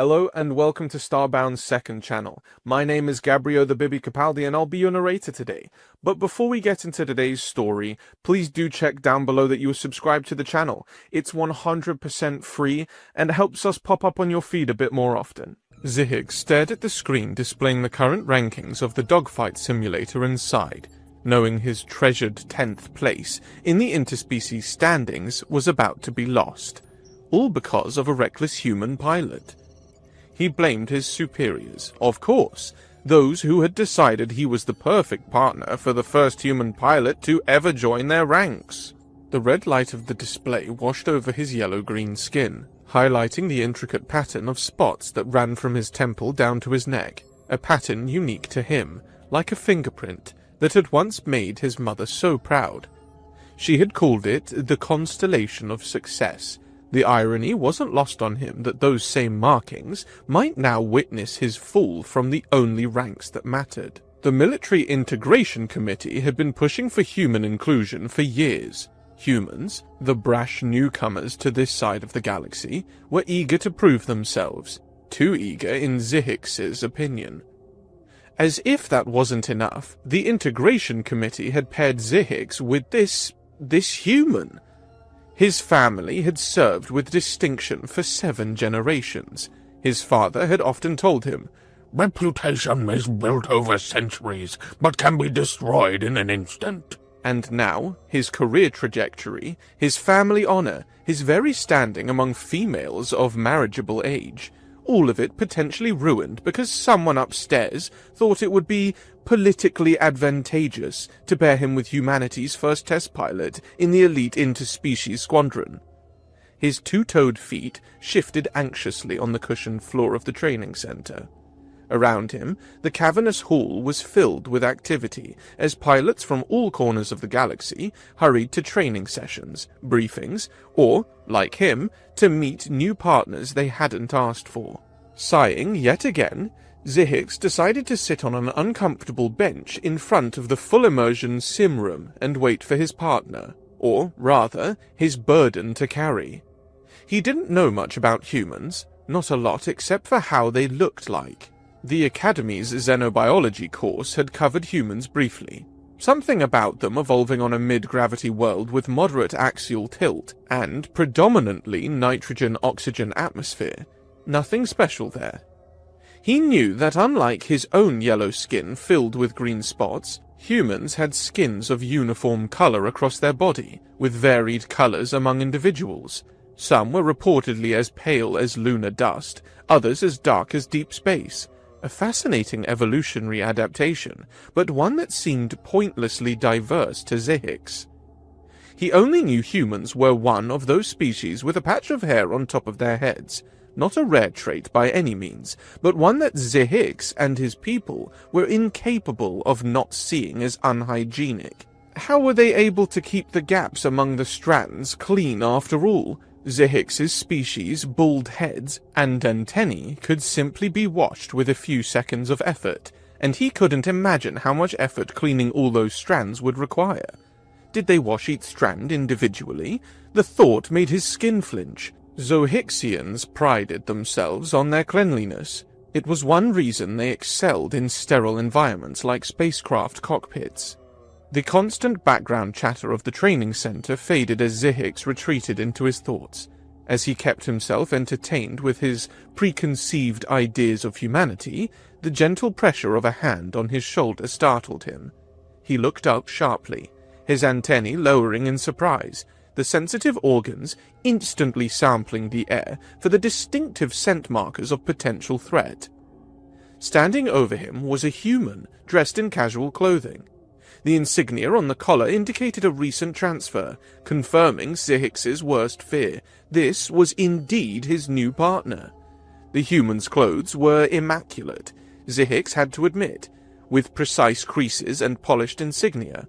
Hello and welcome to Starbound's second channel. My name is Gabriel the Bibi Capaldi and I'll be your narrator today. But before we get into today's story, please do check down below that you are subscribed to the channel. It's 100% free and helps us pop up on your feed a bit more often. Zihik stared at the screen displaying the current rankings of the dogfight simulator and sighed, knowing his treasured 10th place in the interspecies standings was about to be lost, all because of a reckless human pilot. He blamed his superiors, of course, those who had decided he was the perfect partner for the first human pilot to ever join their ranks. The red light of the display washed over his yellow-green skin, highlighting the intricate pattern of spots that ran from his temple down to his neck, a pattern unique to him, like a fingerprint that had once made his mother so proud. She had called it the constellation of success. The irony wasn't lost on him that those same markings might now witness his fall from the only ranks that mattered. The Military Integration Committee had been pushing for human inclusion for years. Humans, the brash newcomers to this side of the galaxy, were eager to prove themselves, too eager in Zihik's opinion. As if that wasn't enough, the Integration Committee had paired Zihik with this human. His family had served with distinction for 7 generations. His father had often told him, "Reputation is built over centuries, but can be destroyed in an instant." And now, his career trajectory, his family honor, his very standing among females of marriageable age, all of it potentially ruined because someone upstairs thought it would be politically advantageous to pair him with humanity's first test pilot in the elite interspecies squadron. His two-toed feet shifted anxiously on the cushioned floor of the training center. Around him, the cavernous hall was filled with activity as pilots from all corners of the galaxy hurried to training sessions, briefings, or, like him, to meet new partners they hadn't asked for. Sighing yet again, Zihik decided to sit on an uncomfortable bench in front of the full-immersion sim room and wait for his partner, or, rather, his burden to carry. He didn't know much about humans, not a lot except for how they looked like. The Academy's xenobiology course had covered humans briefly. Something about them evolving on a mid-gravity world with moderate axial tilt and predominantly nitrogen-oxygen atmosphere. Nothing special there. He knew that unlike his own yellow skin filled with green spots, humans had skins of uniform color across their body, with varied colors among individuals. Some were reportedly as pale as lunar dust, others as dark as deep space. A fascinating evolutionary adaptation, but one that seemed pointlessly diverse to Zihik. He only knew humans were one of those species with a patch of hair on top of their heads. Not a rare trait by any means, but one that Zihik and his people were incapable of not seeing as unhygienic. How were they able to keep the gaps among the strands clean after all? Zihik's species' bald heads and antennae could simply be washed with a few seconds of effort, and he couldn't imagine how much effort cleaning all those strands would require. Did they wash each strand individually? The thought made his skin flinch. Zohixians prided themselves on their cleanliness. It was one reason they excelled in sterile environments like spacecraft cockpits. The constant background chatter of the training center faded as Zihik retreated into his thoughts. As he kept himself entertained with his preconceived ideas of humanity, the gentle pressure of a hand on his shoulder startled him. He looked up sharply, his antennae lowering in surprise, the sensitive organs instantly sampling the air for the distinctive scent markers of potential threat. Standing over him was a human, dressed in casual clothing. The insignia on the collar indicated a recent transfer, confirming Zihik's worst fear. This was indeed his new partner. The human's clothes were immaculate, Zihik had to admit, with precise creases and polished insignia.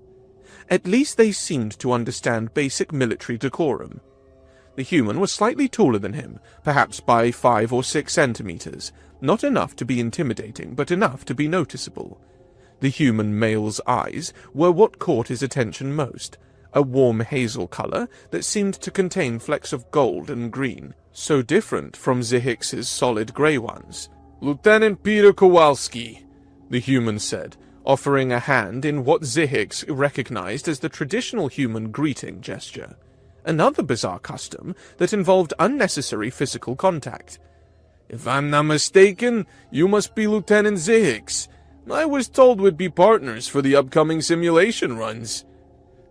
At least they seemed to understand basic military decorum. The human was slightly taller than him, perhaps by 5 or 6 centimeters, not enough to be intimidating, but enough to be noticeable. The human male's eyes were what caught his attention most, a warm hazel color that seemed to contain flecks of gold and green. so different from Zihiks's solid grey ones. "Lieutenant Peter Kowalski," the human said, offering a hand in what Zihiks recognized as the traditional human greeting gesture. Another bizarre custom that involved unnecessary physical contact. "If I'm not mistaken, you must be Lieutenant Zihiks. I was told we'd be partners for the upcoming simulation runs."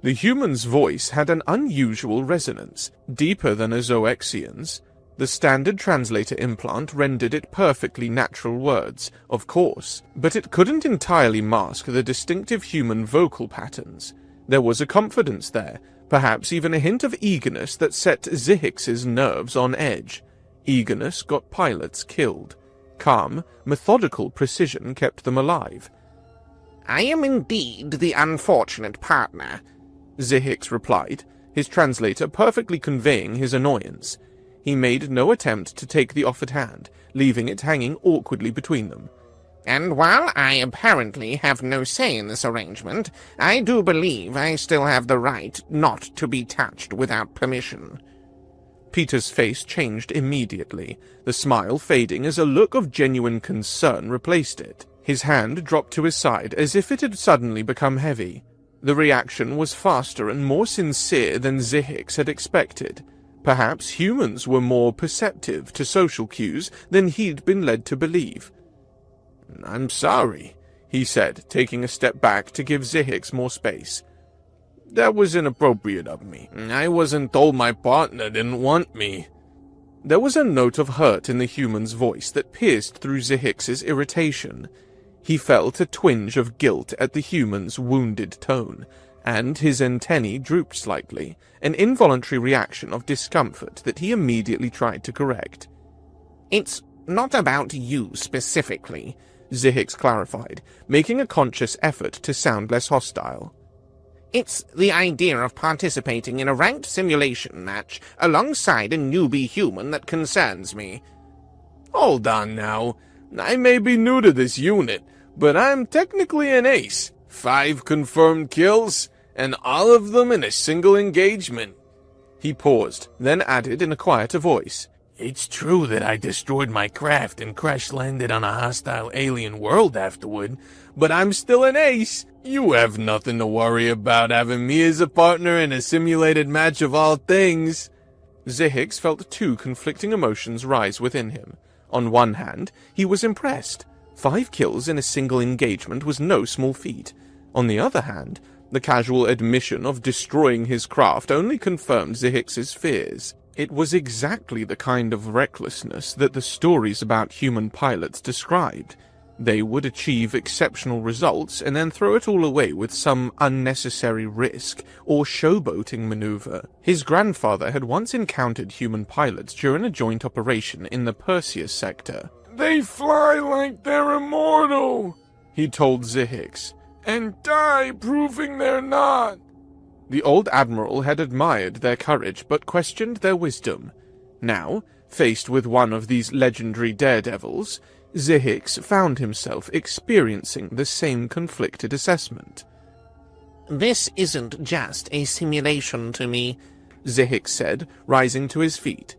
The human's voice had an unusual resonance, deeper than a Zoexian's. The standard translator implant rendered it perfectly natural words, of course, but it couldn't entirely mask the distinctive human vocal patterns. There was a confidence there, perhaps even a hint of eagerness that set Zihiks's nerves on edge. Eagerness got pilots killed. Calm, methodical precision kept them alive. "I am indeed the unfortunate partner," Zihiks replied, his translator perfectly conveying his annoyance. He made no attempt to take the offered hand, leaving it hanging awkwardly between them. "And while I apparently have no say in this arrangement, I do believe I still have the right not to be touched without permission." Peter's face changed immediately, the smile fading as a look of genuine concern replaced it. His hand dropped to his side as if it had suddenly become heavy. The reaction was faster and more sincere than Zihiks had expected. Perhaps humans were more perceptive to social cues than he'd been led to believe. "I'm sorry," he said, taking a step back to give Zihiks more space. "That was inappropriate of me. I wasn't told my partner didn't want me." There was a note of hurt in the human's voice that pierced through Zihiks's irritation. He felt a twinge of guilt at the human's wounded tone, and his antennae drooped slightly, an involuntary reaction of discomfort that he immediately tried to correct. "It's not about you specifically," Zihiks clarified, making a conscious effort to sound less hostile. "It's the idea of participating in a ranked simulation match alongside a newbie human that concerns me." "Hold on now. I may be new to this unit, but I'm technically an ace. 5 confirmed kills, and all of them in a single engagement." He paused, then added in a quieter voice. "It's true that I destroyed my craft and crash-landed on a hostile alien world afterward, but I'm still an ace. You have nothing to worry about having me as a partner in a simulated match of all things." Zihiks felt two conflicting emotions rise within him. On one hand, he was impressed. 5 kills in a single engagement was no small feat. On the other hand, the casual admission of destroying his craft only confirmed Zihiks's fears. It was exactly the kind of recklessness that the stories about human pilots described. They would achieve exceptional results and then throw it all away with some unnecessary risk or showboating maneuver. His grandfather had once encountered human pilots during a joint operation in the Perseus sector. "They fly like they're immortal," he told Zihiks, "and die proving they're not." The old admiral had admired their courage but questioned their wisdom. Now, faced with one of these legendary daredevils, Zihiks found himself experiencing the same conflicted assessment. "This isn't just a simulation to me," Zihiks said, rising to his feet.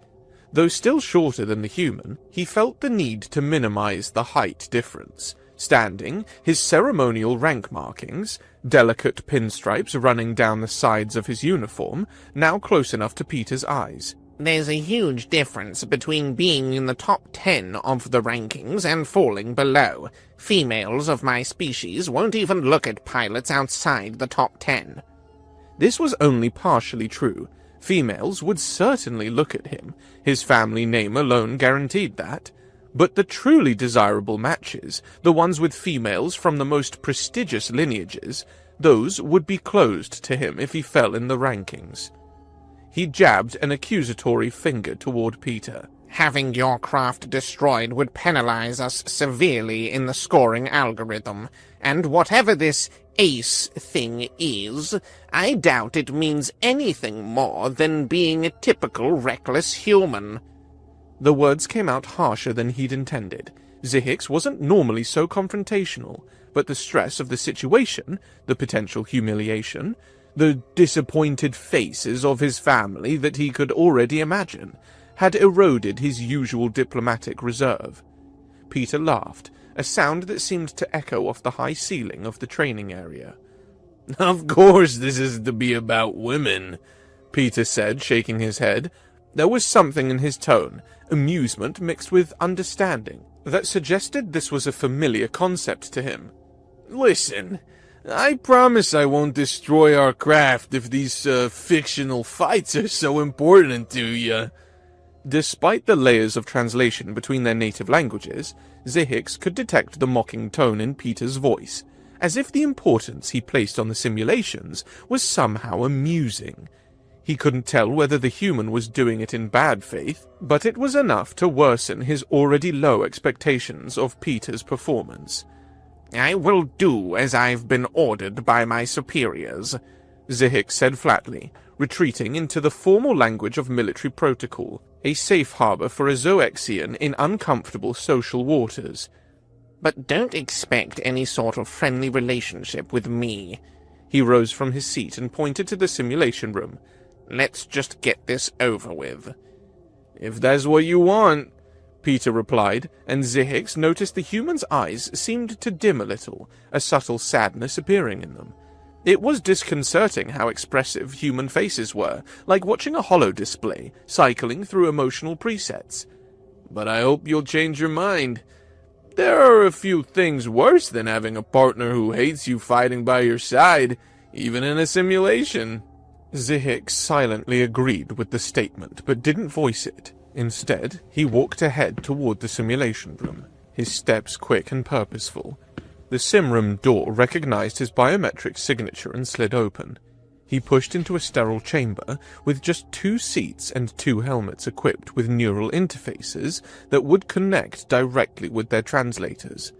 Though still shorter than the human, he felt the need to minimize the height difference. Standing, his ceremonial rank markings, delicate pinstripes running down the sides of his uniform, now close enough to Peter's eyes. "There's a huge difference between being in the top 10 of the rankings and falling below. Females of my species won't even look at pilots outside the top 10. This was only partially true. Females would certainly look at him. His family name alone guaranteed that. But the truly desirable matches, the ones with females from the most prestigious lineages, those would be closed to him if he fell in the rankings. He jabbed an accusatory finger toward Peter. Having your craft destroyed would penalize us severely in the scoring algorithm, and whatever this ace thing is, I doubt it means anything more than being a typical reckless human." The words came out harsher than he'd intended. Zihiks wasn't normally so confrontational, but the stress of the situation, the potential humiliation, the disappointed faces of his family that he could already imagine, had eroded his usual diplomatic reserve. Peter laughed, a sound that seemed to echo off the high ceiling of the training area. Of course this is to be about women, Peter said, shaking his head. There was something in his tone, amusement mixed with understanding, that suggested this was a familiar concept to him. Listen, I promise I won't destroy our craft if these fictional fights are so important to you. Despite the layers of translation between their native languages, Zihix could detect the mocking tone in Peter's voice, as if the importance he placed on the simulations was somehow amusing. He couldn't tell whether the human was doing it in bad faith, but it was enough to worsen his already low expectations of Peter's performance. I will do as I've been ordered by my superiors, Zihix said flatly, retreating into the formal language of military protocol, a safe harbor for a Zoexian in uncomfortable social waters. But don't expect any sort of friendly relationship with me. He rose from his seat and pointed to the simulation room. Let's just get this over with. If that's what you want, Peter replied, and Zihix noticed the human's eyes seemed to dim a little, a subtle sadness appearing in them. It was disconcerting how expressive human faces were, like watching a holo display, cycling through emotional presets. But I hope you'll change your mind. There are a few things worse than having a partner who hates you fighting by your side, even in a simulation. Zihix silently agreed with the statement, but didn't voice it. Instead, he walked ahead toward the simulation room, his steps quick and purposeful. The sim room door recognized his biometric signature and slid open. He pushed into a sterile chamber with just 2 seats and 2 helmets equipped with neural interfaces that would connect directly with their translators.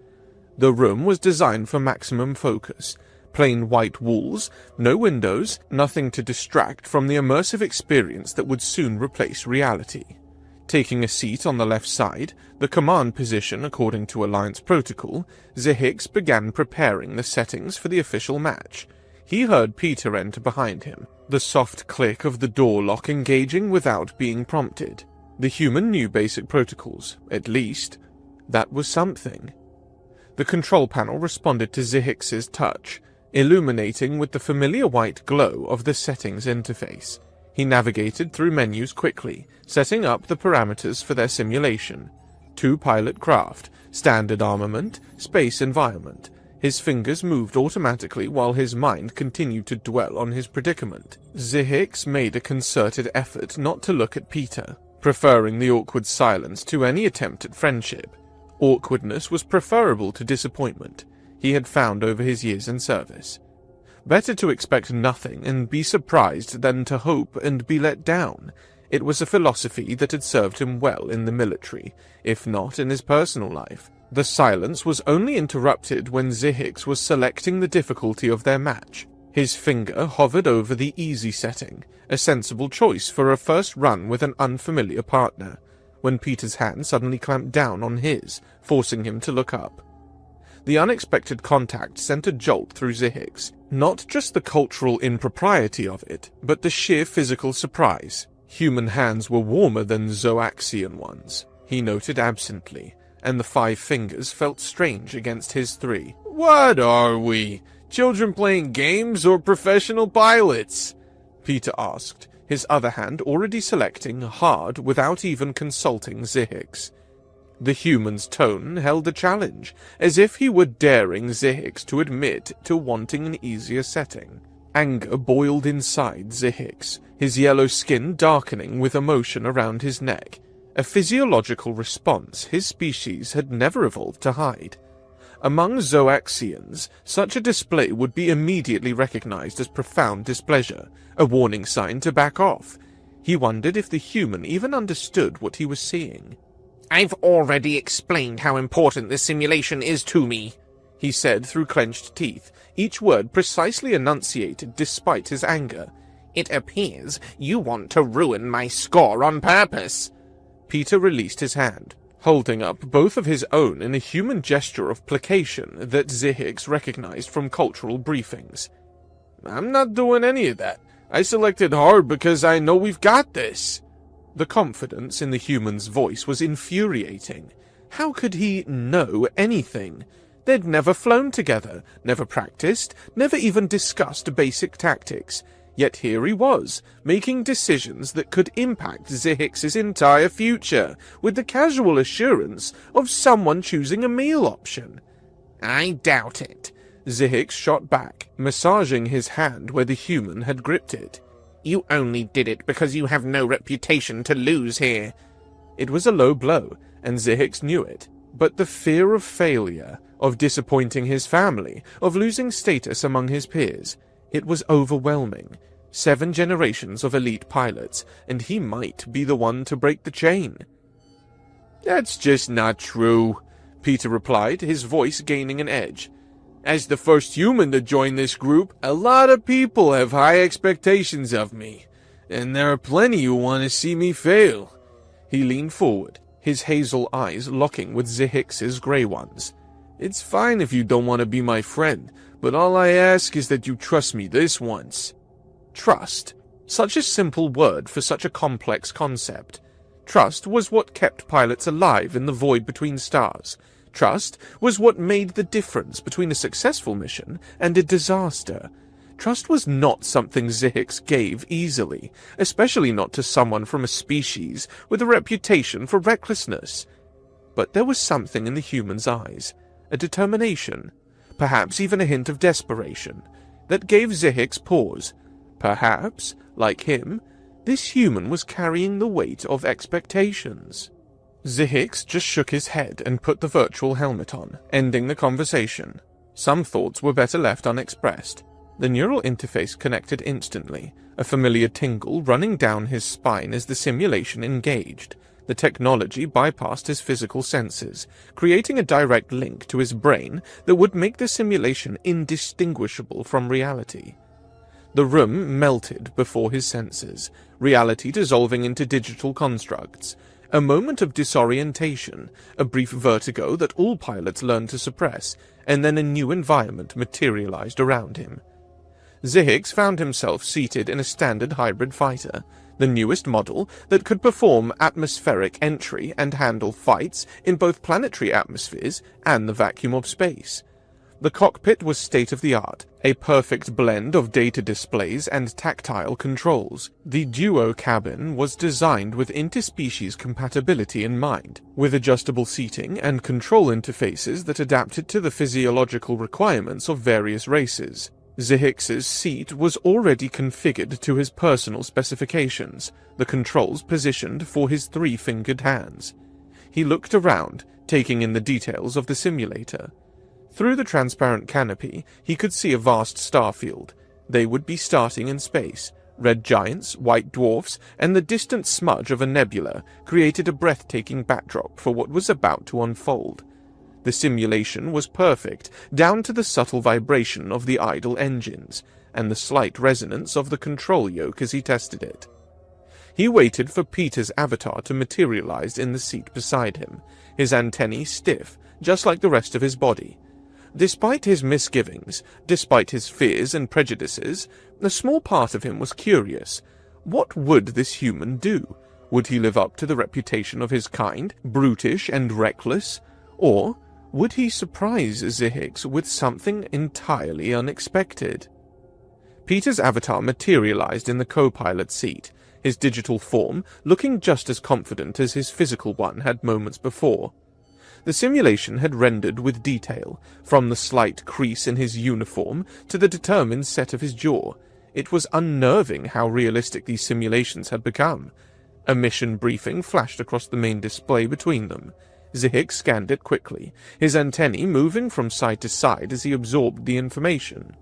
The room was designed for maximum focus. Plain white walls, no windows, nothing to distract from the immersive experience that would soon replace reality. Taking a seat on the left side, the command position according to Alliance protocol, Zihix began preparing the settings for the official match. He heard Peter enter behind him, the soft click of the door lock engaging without being prompted. The human knew basic protocols, at least. That was something. The control panel responded to Zihix's touch, illuminating with the familiar white glow of the settings interface. He navigated through menus quickly, setting up the parameters for their simulation. 2 pilot craft, standard armament, space environment. His fingers moved automatically while his mind continued to dwell on his predicament. Zihix made a concerted effort not to look at Peter, preferring the awkward silence to any attempt at friendship. Awkwardness was preferable to disappointment, he had found over his years in service. Better to expect nothing and be surprised than to hope and be let down. It was a philosophy that had served him well in the military, if not in his personal life. The silence was only interrupted when Zihix was selecting the difficulty of their match. His finger hovered over the easy setting, a sensible choice for a first run with an unfamiliar partner, when Peter's hand suddenly clamped down on his, forcing him to look up. The unexpected contact sent a jolt through Zihix, not just the cultural impropriety of it, but the sheer physical surprise. Human hands were warmer than Zoaxian ones, he noted absently, and the 5 fingers felt strange against his 3. What are we? Children playing games or professional pilots? Peter asked, his other hand already selecting hard without even consulting Zihix. The human's tone held a challenge, as if he were daring Zihix to admit to wanting an easier setting. Anger boiled inside Zihix, his yellow skin darkening with emotion around his neck, a physiological response his species had never evolved to hide. Among Zoaxians, such a display would be immediately recognized as profound displeasure, a warning sign to back off. He wondered if the human even understood what he was seeing. I've already explained how important this simulation is to me, he said through clenched teeth, each word precisely enunciated despite his anger. It appears you want to ruin my score on purpose. Peter released his hand, holding up both of his own in a human gesture of placation that Zihix recognized from cultural briefings. I'm not doing any of that. I selected hard because I know we've got this. The confidence in the human's voice was infuriating. How could he know anything? They'd never flown together, never practiced, never even discussed basic tactics. Yet here he was, making decisions that could impact Zihix's entire future, with the casual assurance of someone choosing a meal option. I doubt it, Zihix shot back, massaging his hand where the human had gripped it. You only did it because you have no reputation to lose here. It was a low blow, and Zihix knew it. But the fear of failure, of disappointing his family, of losing status among his peers, it was overwhelming. 7 generations of elite pilots, and he might be the one to break the chain. That's just not true, Peter replied, his voice gaining an edge. As the first human to join this group, a lot of people have high expectations of me, and there are plenty who want to see me fail. He leaned forward, his hazel eyes locking with Zihix's grey ones. It's fine if you don't want to be my friend, but all I ask is that you trust me this once. Trust. Such a simple word for such a complex concept. Trust was what kept pilots alive in the void between stars. Trust was what made the difference between a successful mission and a disaster. Trust was not something Zihix gave easily, especially not to someone from a species with a reputation for recklessness. But there was something in the human's eyes, a determination, perhaps even a hint of desperation, that gave Zihix pause. Perhaps, like him, this human was carrying the weight of expectations. Zihix just shook his head and put the virtual helmet on, ending the conversation. Some thoughts were better left unexpressed. The neural interface connected instantly, a familiar tingle running down his spine as the simulation engaged. The technology bypassed his physical senses, creating a direct link to his brain that would make the simulation indistinguishable from reality. The room melted before his senses, reality dissolving into digital constructs. A moment of disorientation, a brief vertigo that all pilots learn to suppress, and then a new environment materialized around him. Zihix found himself seated in a standard hybrid fighter, the newest model that could perform atmospheric entry and handle fights in both planetary atmospheres and the vacuum of space. The cockpit was state-of-the-art, a perfect blend of data displays and tactile controls. The duo cabin was designed with interspecies compatibility in mind, with adjustable seating and control interfaces that adapted to the physiological requirements of various races. Zihix's seat was already configured to his personal specifications, the controls positioned for his 3-fingered hands. He looked around, taking in the details of the simulator. Through the transparent canopy, he could see a vast starfield. They would be starting in space. Red giants, white dwarfs, and the distant smudge of a nebula created a breathtaking backdrop for what was about to unfold. The simulation was perfect, down to the subtle vibration of the idle engines, and the slight resonance of the control yoke as he tested it. He waited for Peter's avatar to materialize in the seat beside him, his antennae stiff, just like the rest of his body. Despite his misgivings, despite his fears and prejudices, a small part of him was curious. What would this human do? Would he live up to the reputation of his kind, brutish and reckless? Or would he surprise Zihix with something entirely unexpected? Peter's avatar materialized in the co-pilot seat, his digital form looking just as confident as his physical one had moments before. The simulation had rendered with detail, from the slight crease in his uniform to the determined set of his jaw. It was unnerving how realistic these simulations had become. A mission briefing flashed across the main display between them. Zihix scanned it quickly, his antennae moving from side to side as he absorbed the information.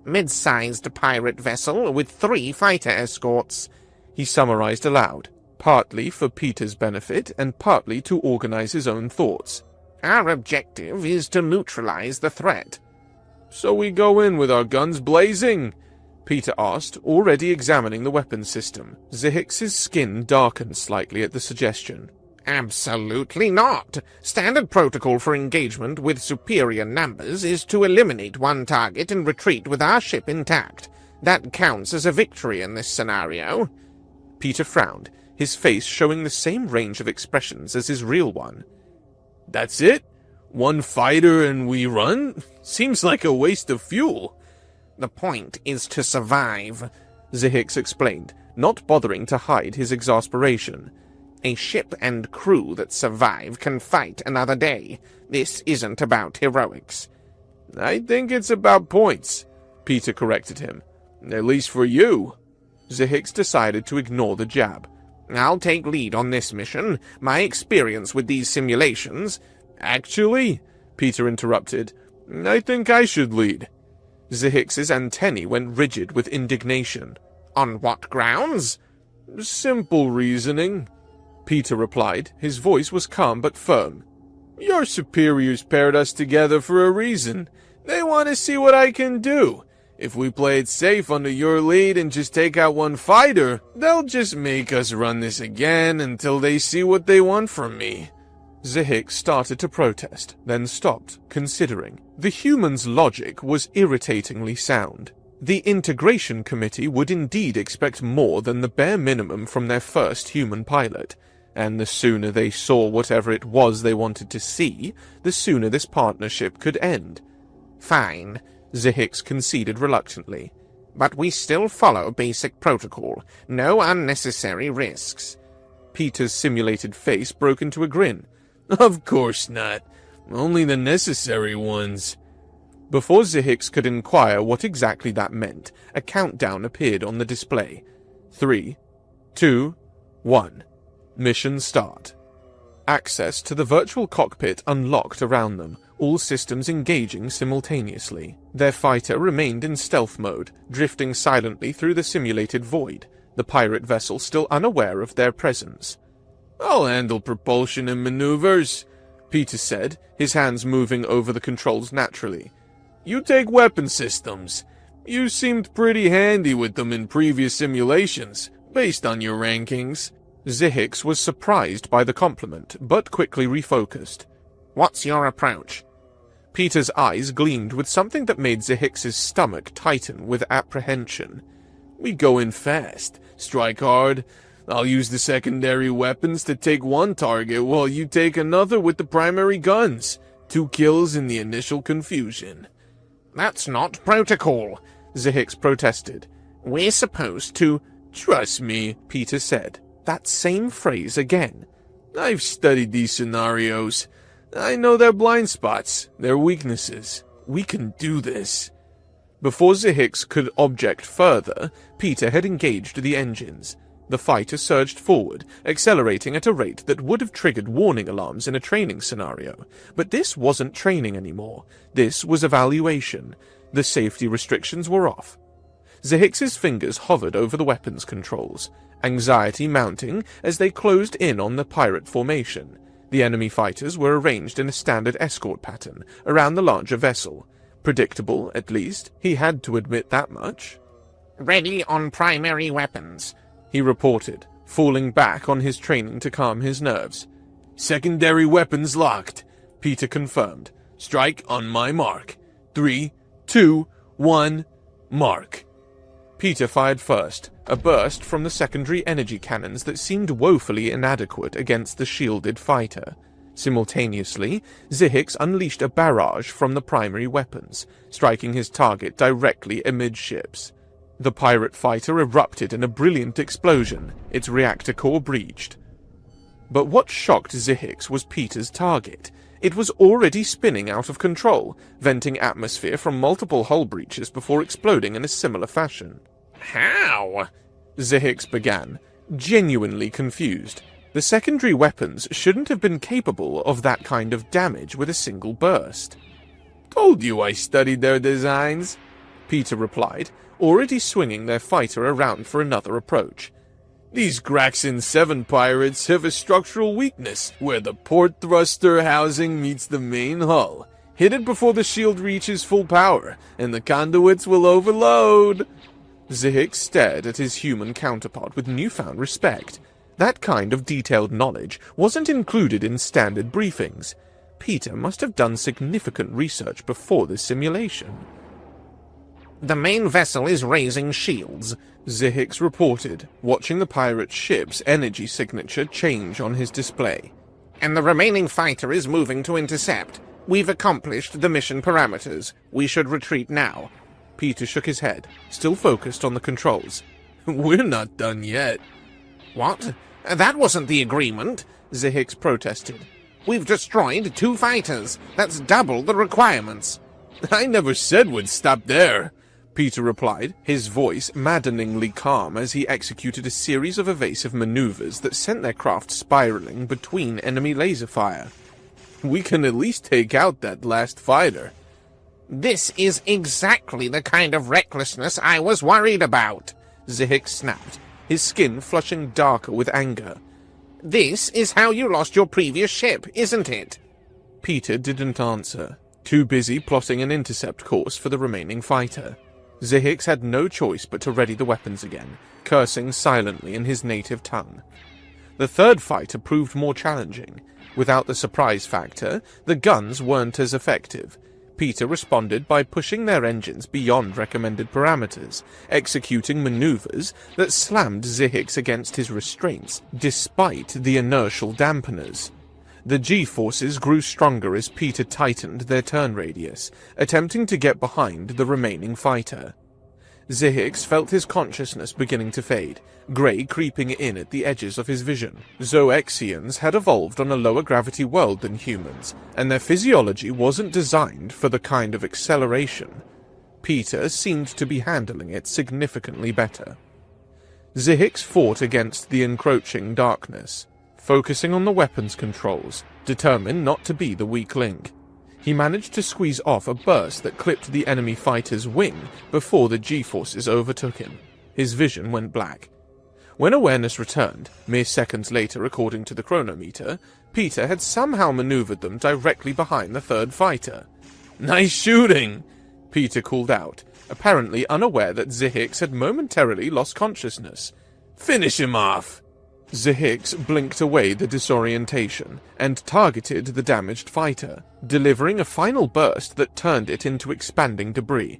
Mid-sized pirate vessel with 3 fighter escorts, he summarized aloud, partly for Peter's benefit and partly to organize his own thoughts. Our objective is to neutralize the threat. So we go in with our guns blazing? Peter asked, already examining the weapons system. Zihix's skin darkened slightly at the suggestion. Absolutely not. Standard protocol for engagement with superior numbers is to eliminate one target and retreat with our ship intact. That counts as a victory in this scenario. Peter frowned, his face showing the same range of expressions as his real one. That's it? One fighter and we run? Seems like a waste of fuel. The point is to survive, Zihix explained, not bothering to hide his exasperation. A ship and crew that survive can fight another day. This isn't about heroics. I think it's about points, Peter corrected him. At least for you. Zihix decided to ignore the jab. I'll take lead on this mission. My experience with these simulations... Actually, Peter interrupted, I think I should lead. Zihix's antennae went rigid with indignation. On what grounds? Simple reasoning, Peter replied. His voice was calm but firm. Your superiors paired us together for a reason. They want to see what I can do. If we play it safe under your lead and just take out one fighter, they'll just make us run this again until they see what they want from me. Zihix started to protest, then stopped, considering. The human's logic was irritatingly sound. The Integration Committee would indeed expect more than the bare minimum from their first human pilot, and the sooner they saw whatever it was they wanted to see, the sooner this partnership could end. Fine, Zihix conceded reluctantly. But we still follow basic protocol. No unnecessary risks. Peter's simulated face broke into a grin. Of course not. Only the necessary ones. Before Zihix could inquire what exactly that meant, a countdown appeared on the display. 3, 2, 1. Mission start. Access to the virtual cockpit unlocked around them, all systems engaging simultaneously. Their fighter remained in stealth mode, drifting silently through the simulated void, the pirate vessel still unaware of their presence. I'll handle propulsion and maneuvers, Peter said, his hands moving over the controls naturally. You take weapon systems. You seemed pretty handy with them in previous simulations, based on your rankings. Zihix was surprised by the compliment, but quickly refocused. What's your approach? Peter's eyes gleamed with something that made Zihix's stomach tighten with apprehension. We go in fast, strike hard. I'll use the secondary weapons to take one target while you take another with the primary guns. 2 kills in the initial confusion. That's not protocol, Zihix protested. We're supposed to... Trust me, Peter said. That same phrase again. I've studied these scenarios. I know their blind spots, their weaknesses. We can do this. Before Zihix could object further, Peter had engaged the engines. The fighter surged forward, accelerating at a rate that would have triggered warning alarms in a training scenario. But this wasn't training anymore. This was evaluation. The safety restrictions were off. Zihix's fingers hovered over the weapons controls, anxiety mounting as they closed in on the pirate formation. The enemy fighters were arranged in a standard escort pattern around the larger vessel. Predictable, at least. He had to admit that much. Ready on primary weapons, he reported, falling back on his training to calm his nerves. Secondary weapons locked, Peter confirmed. Strike on my mark. 3, 2, 1, mark. Peter fired first, a burst from the secondary energy cannons that seemed woefully inadequate against the shielded fighter. Simultaneously, Zihix unleashed a barrage from the primary weapons, striking his target directly amidships. The pirate fighter erupted in a brilliant explosion, its reactor core breached. But what shocked Zihix was Peter's target. It was already spinning out of control, venting atmosphere from multiple hull breaches before exploding in a similar fashion. How? Zihix began, genuinely confused. The secondary weapons shouldn't have been capable of that kind of damage with a single burst. Told you I studied their designs, Peter replied, already swinging their fighter around for another approach. These Graxin 7 pirates have a structural weakness, where the port thruster housing meets the main hull. Hit it before the shield reaches full power, and the conduits will overload. Zihix stared at his human counterpart with newfound respect. That kind of detailed knowledge wasn't included in standard briefings. Peter must have done significant research before this simulation. The main vessel is raising shields, Zihix reported, watching the pirate ship's energy signature change on his display. and the remaining fighter is moving to intercept. We've accomplished the mission parameters. We should retreat now. Peter shook his head, still focused on the controls. We're not done yet. What? That wasn't the agreement, Zihix protested. We've destroyed 2 fighters. That's double the requirements. I never said we'd stop there, Peter replied, his voice maddeningly calm as he executed a series of evasive maneuvers that sent their craft spiraling between enemy laser fire. We can at least take out that last fighter. This is exactly the kind of recklessness I was worried about, Zihix snapped, his skin flushing darker with anger. This is how you lost your previous ship, isn't it? Peter didn't answer, too busy plotting an intercept course for the remaining fighter. Zihix had no choice but to ready the weapons again, cursing silently in his native tongue. The third fighter proved more challenging. Without the surprise factor, the guns weren't as effective. Peter responded by pushing their engines beyond recommended parameters, executing maneuvers that slammed Zihix against his restraints, despite the inertial dampeners. The G-forces grew stronger as Peter tightened their turn radius, attempting to get behind the remaining fighter. Zihix felt his consciousness beginning to fade, grey creeping in at the edges of his vision. Zoexians had evolved on a lower gravity world than humans, and their physiology wasn't designed for the kind of acceleration. Peter seemed to be handling it significantly better. Zihix fought against the encroaching darkness, focusing on the weapons controls, determined not to be the weak link. He managed to squeeze off a burst that clipped the enemy fighter's wing before the G-forces overtook him. His vision went black. When awareness returned, mere seconds later according to the chronometer, Peter had somehow maneuvered them directly behind the third fighter. Nice shooting, Peter called out, apparently unaware that Zihix had momentarily lost consciousness. Finish him off. Zihix blinked away the disorientation and targeted the damaged fighter, delivering a final burst that turned it into expanding debris.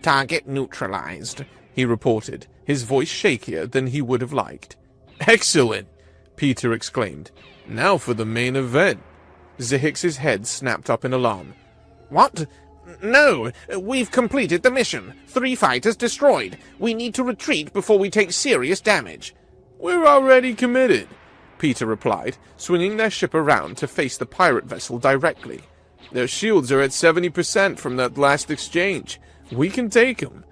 Target neutralized, he reported, his voice shakier than he would have liked. Excellent, Peter exclaimed. Now for the main event. Zihix's head snapped up in alarm. What? No, we've completed the mission. 3 fighters destroyed. We need to retreat before we take serious damage. We're already committed, Peter replied, swinging their ship around to face the pirate vessel directly. Their shields are at 70% from that last exchange. We can take them.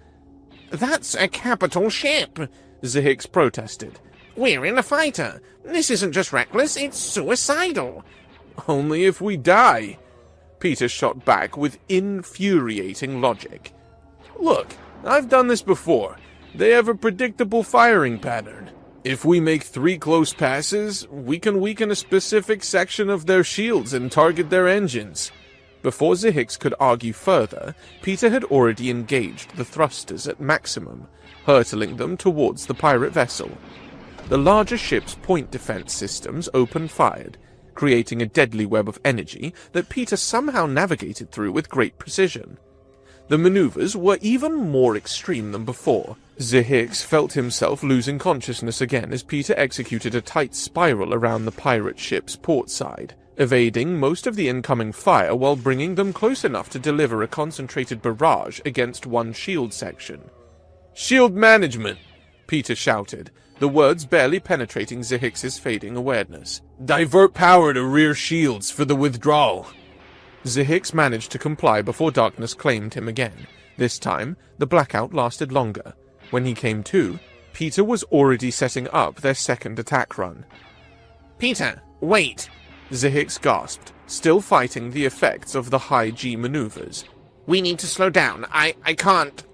That's a capital ship, Zihix protested. We're in a fighter. This isn't just reckless, it's suicidal. Only if we die, Peter shot back with infuriating logic. Look, I've done this before. They have a predictable firing pattern. If we make 3 close passes, we can weaken a specific section of their shields and target their engines. Before Zihix could argue further, Peter had already engaged the thrusters at maximum, hurtling them towards the pirate vessel. The larger ship's point defense systems open-fired, creating a deadly web of energy that Peter somehow navigated through with great precision. The maneuvers were even more extreme than before. Zihix felt himself losing consciousness again as Peter executed a tight spiral around the pirate ship's port side, evading most of the incoming fire while bringing them close enough to deliver a concentrated barrage against one shield section. "Shield management!" Peter shouted, the words barely penetrating Zihix's fading awareness. "Divert power to rear shields for the withdrawal." Zihix managed to comply before darkness claimed him again. This time, the blackout lasted longer. When he came to, Peter was already setting up their second attack run. Peter, wait! Zihix gasped, still fighting the effects of the high G maneuvers. We need to slow down. I can't...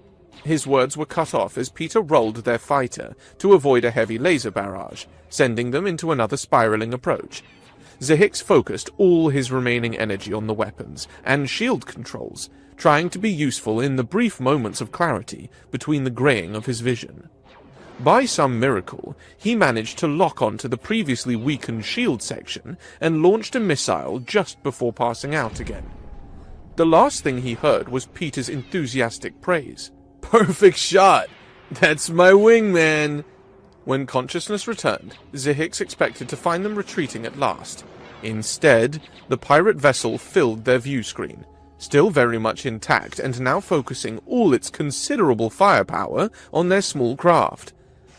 His words were cut off as Peter rolled their fighter to avoid a heavy laser barrage, sending them into another spiraling approach. Zihix focused all his remaining energy on the weapons and shield controls, trying to be useful in the brief moments of clarity between the graying of his vision. By some miracle, he managed to lock onto the previously weakened shield section and launched a missile just before passing out again. The last thing he heard was Peter's enthusiastic praise. Perfect shot! That's my wingman! When consciousness returned, Zihix expected to find them retreating at last. Instead, the pirate vessel filled their view screen, still very much intact and now focusing all its considerable firepower on their small craft.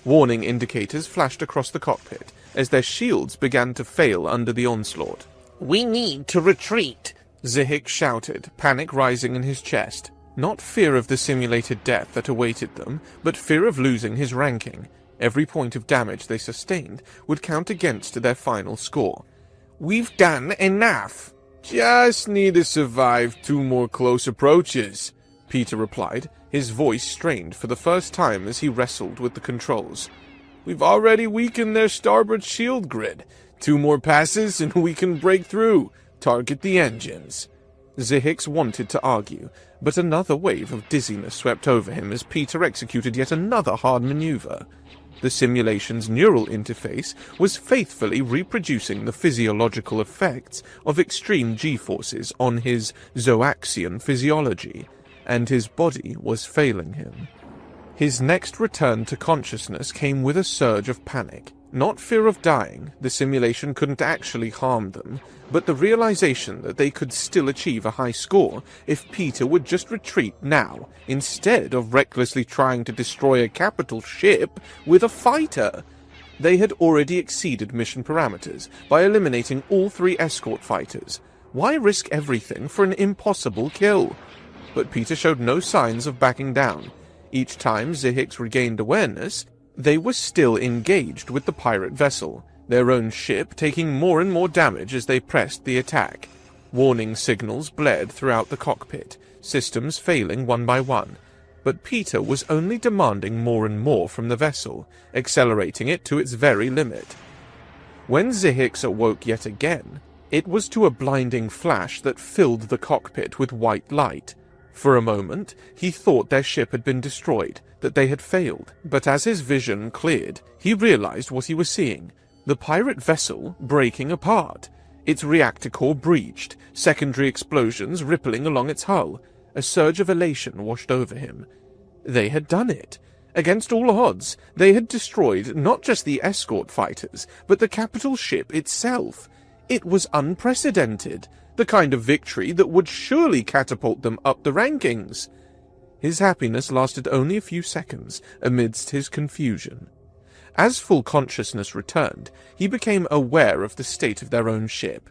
Warning indicators flashed across the cockpit as their shields began to fail under the onslaught. We need to retreat, Zihix shouted, panic rising in his chest. Not fear of the simulated death that awaited them, but fear of losing his ranking. Every point of damage they sustained would count against their final score. We've done enough. Just need to survive 2 more close approaches, Peter replied, his voice strained for the first time as he wrestled with the controls. We've already weakened their starboard shield grid. 2 more passes and we can break through. Target the engines. Zihix wanted to argue, but another wave of dizziness swept over him as Peter executed yet another hard maneuver. The simulation's neural interface was faithfully reproducing the physiological effects of extreme G-forces on his zooaxian physiology, and his body was failing him. His next return to consciousness came with a surge of panic. Not fear of dying, the simulation couldn't actually harm them, but the realization that they could still achieve a high score if Peter would just retreat now, instead of recklessly trying to destroy a capital ship with a fighter. They had already exceeded mission parameters by eliminating all 3 escort fighters. Why risk everything for an impossible kill? But Peter showed no signs of backing down. Each time Zihix regained awareness, they were still engaged with the pirate vessel, their own ship taking more and more damage as they pressed the attack. Warning signals blared throughout the cockpit, systems failing one by one. But Peter was only demanding more and more from the vessel, accelerating it to its very limit. When Zihix awoke yet again, it was to a blinding flash that filled the cockpit with white light. For a moment, he thought their ship had been destroyed, that they had failed, but as his vision cleared, he realized what he was seeing. The pirate vessel breaking apart. Its reactor core breached, secondary explosions rippling along its hull. A surge of elation washed over him. They had done it. Against all odds, they had destroyed not just the escort fighters, but the capital ship itself. It was unprecedented. The kind of victory that would surely catapult them up the rankings. His happiness lasted only a few seconds amidst his confusion. As full consciousness returned, he became aware of the state of their own ship.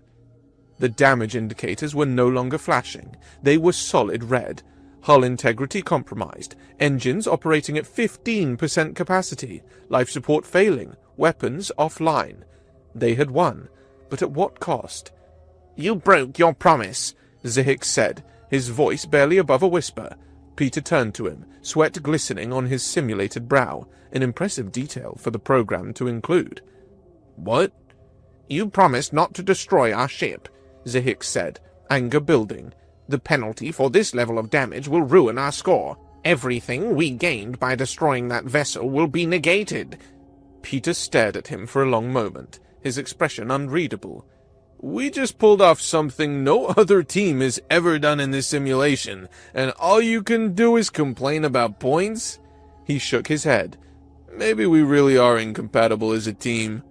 The damage indicators were no longer flashing. They were solid red. Hull integrity compromised, engines operating at 15% capacity, life support failing, weapons offline. They had won, but at what cost? You broke your promise, Zihix said, his voice barely above a whisper. Peter turned to him, sweat glistening on his simulated brow, an impressive detail for the program to include. What? You promised not to destroy our ship, Zihix said, anger building. The penalty for this level of damage will ruin our score. Everything we gained by destroying that vessel will be negated. Peter stared at him for a long moment, his expression unreadable. We just pulled off something no other team has ever done in this simulation, and all you can do is complain about points? He shook his head. Maybe we really are incompatible as a team.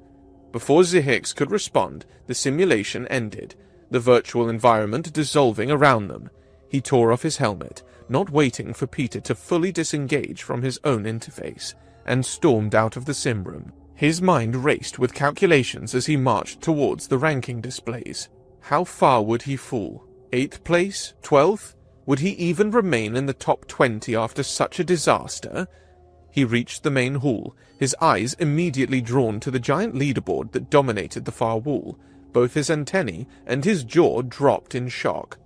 Before Zihix could respond, the simulation ended, the virtual environment dissolving around them. He tore off his helmet, not waiting for Peter to fully disengage from his own interface, and stormed out of the sim room. His mind raced with calculations as he marched towards the ranking displays. How far would he fall? 8th place? 12th? Would he even remain in the top 20 after such a disaster? He reached the main hall, his eyes immediately drawn to the giant leaderboard that dominated the far wall. Both his antennae and his jaw dropped in shock.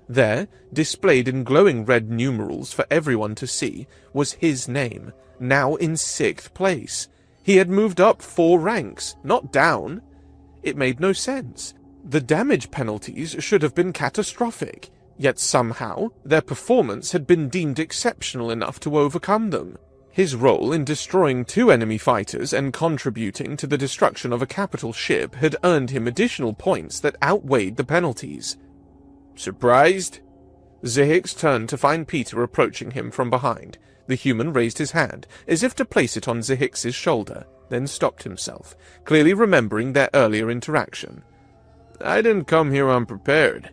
There, displayed in glowing red numerals for everyone to see, was his name, now in 6th place. He had moved up 4 ranks, not down. It made no sense. The damage penalties should have been catastrophic, yet somehow their performance had been deemed exceptional enough to overcome them. His role in destroying 2 enemy fighters and contributing to the destruction of a capital ship had earned him additional points that outweighed the penalties. Surprised? Zahix turned to find Peter approaching him from behind. The human raised his hand, as if to place it on Zahix's shoulder, then stopped himself, clearly remembering their earlier interaction. I didn't come here unprepared,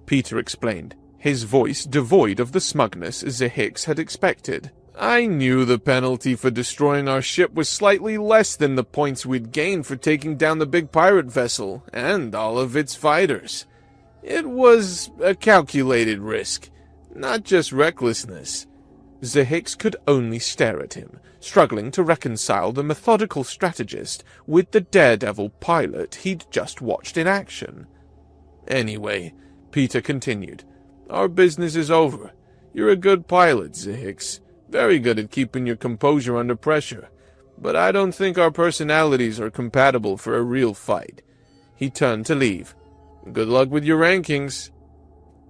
Peter explained, his voice devoid of the smugness Zahix had expected. I knew the penalty for destroying our ship was slightly less than the points we'd gained for taking down the big pirate vessel and all of its fighters. It was a calculated risk, not just recklessness. Zahix could only stare at him, struggling to reconcile the methodical strategist with the daredevil pilot he'd just watched in action. Anyway, Peter continued, our business is over. You're a good pilot, Zahix. Very good at keeping your composure under pressure. But I don't think our personalities are compatible for a real fight. He turned to leave. Good luck with your rankings.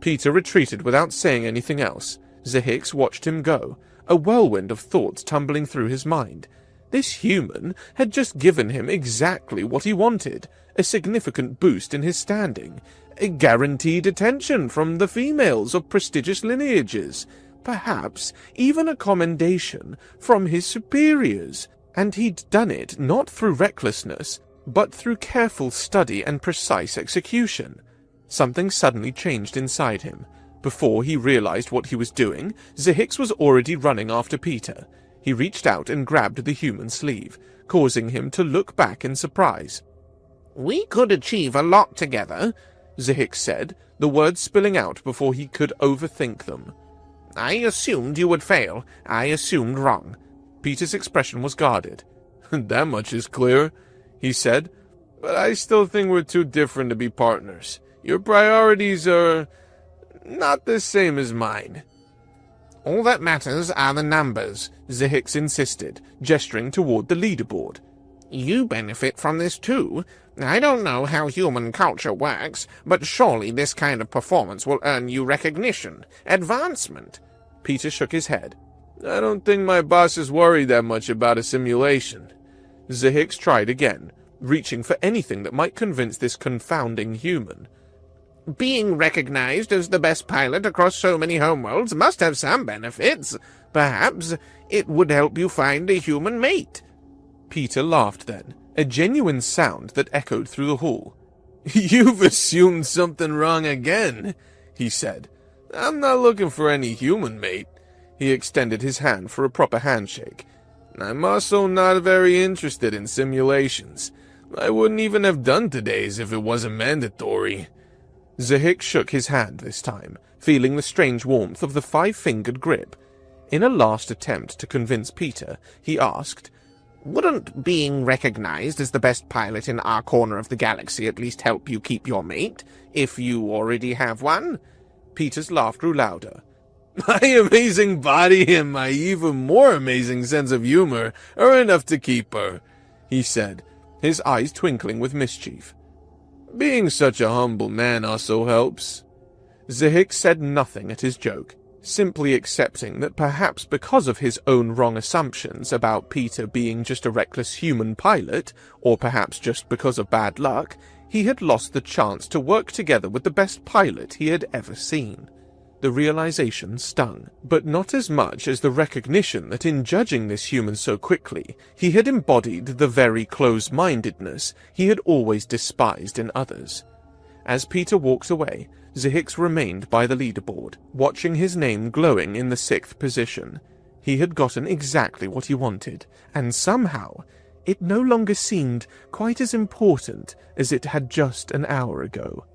Peter retreated without saying anything else. Zahix watched him go, a whirlwind of thoughts tumbling through his mind. This human had just given him exactly what he wanted, a significant boost in his standing, a guaranteed attention from the females of prestigious lineages, perhaps even a commendation from his superiors, and he'd done it not through recklessness, but through careful study and precise execution. Something suddenly changed inside him. Before he realized what he was doing, Zahix was already running after Peter. He reached out and grabbed the human's sleeve, causing him to look back in surprise. "We could achieve a lot together," Zahix said, the words spilling out before he could overthink them. "I assumed you would fail. I assumed wrong." Peter's expression was guarded. That much is clear, he said, but I still think we're too different to be partners. Your priorities are not the same as mine. "All that matters are the numbers," Zahix insisted, gesturing toward the leaderboard. "You benefit from this too. I don't know how human culture works, but surely this kind of performance will earn you recognition, advancement." Peter shook his head. I don't think my boss is worried that much about a simulation. Zahix tried again, reaching for anything that might convince this confounding human. "Being recognized as the best pilot across so many homeworlds must have some benefits. Perhaps it would help you find a human mate." Peter laughed then, a genuine sound that echoed through the hall. You've assumed something wrong again, he said. I'm not looking for any human mate. He extended his hand for a proper handshake. I'm also not very interested in simulations. I wouldn't even have done today's if it wasn't mandatory. Zahix shook his hand this time, feeling the strange warmth of the five-fingered grip. In a last attempt to convince Peter, he asked, "Wouldn't being recognized as the best pilot in our corner of the galaxy at least help you keep your mate, if you already have one?" Peter's laugh grew louder. My amazing body and my even more amazing sense of humor are enough to keep her, he said, his eyes twinkling with mischief. Being such a humble man also helps. Zahix said nothing at his joke, simply accepting that perhaps because of his own wrong assumptions about Peter being just a reckless human pilot, or perhaps just because of bad luck, he had lost the chance to work together with the best pilot he had ever seen. The realization stung, but not as much as the recognition that in judging this human so quickly, he had embodied the very close-mindedness he had always despised in others. As Peter walked away, Zahix remained by the leaderboard, watching his name glowing in the 6th position. He had gotten exactly what he wanted, and somehow it no longer seemed quite as important as it had just an hour ago.